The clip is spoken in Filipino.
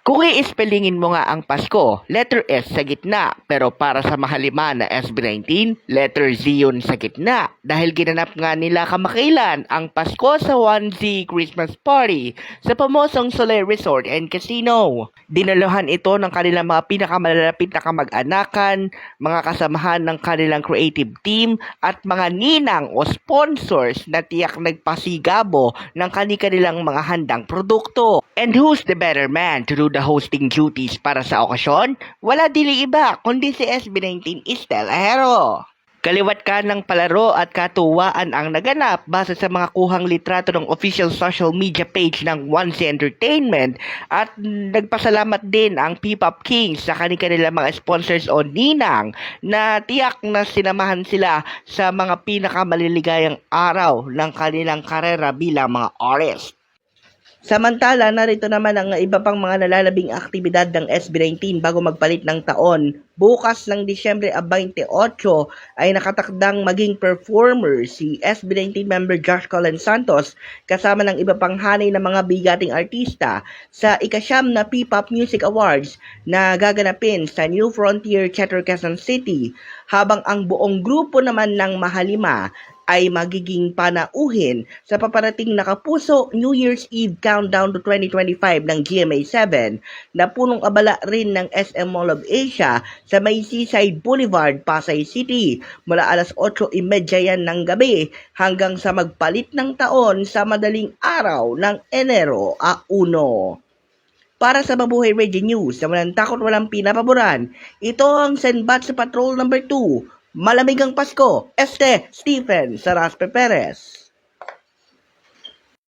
Kung i-spellingin mo nga ang Pasko, letter S sa gitna. Pero para sa mahalima na SB19, letter Z yun sa gitna. Dahil ginanap nga nila kamakailan ang Pasko sa 1Z Christmas Party sa pamosong Soler Resort and Casino. Dinaluhan ito ng kanilang mga pinakamalalapit na kamag-anakan, mga kasamahan ng kanilang creative team, at mga ninang o sponsors na tiyak nagpasigabo ng kanilang mga handang produkto. And who's the better man to do the hosting duties para sa okasyon? Wala dili iba kundi si SB19 Estel Ahero. Kaliwat ka ng palaro at katuwaan ang naganap base sa mga kuhang litrato ng official social media page ng 1C Entertainment, at nagpasalamat din ang P-Pop Kings sa kanilang mga sponsors o ninang na tiyak na sinamahan sila sa mga pinakamaliligayang araw ng kanilang karera bilang mga artist. Samantala, narito naman ang iba pang mga nalalabing aktibidad ng SB19 bago magpalit ng taon. Bukas ng Disyembre 28 ay nakatakdang maging performer si SB19 member Josh Colin Santos kasama ng iba pang hanay na mga bigating artista sa ikasyam na P-Pop Music Awards na gaganapin sa New Frontier Theater, Quezon City, habang ang buong grupo naman ng Mahalima ay magiging panauhin sa paparating na Kapuso New Year's Eve Countdown to 2025 ng GMA7 na punong abala rin ng SM Mall of Asia sa may Seaside Boulevard, Pasay City mula alas 8:30 yan ng gabi hanggang sa magpalit ng taon sa madaling araw ng Enero 1. Para sa Mabuhay Radio News na walang takot walang pinapaboran, ito ang Senbat sa Patrol number 2. Malamig ang Pasko, Stephen Saraspe Perez.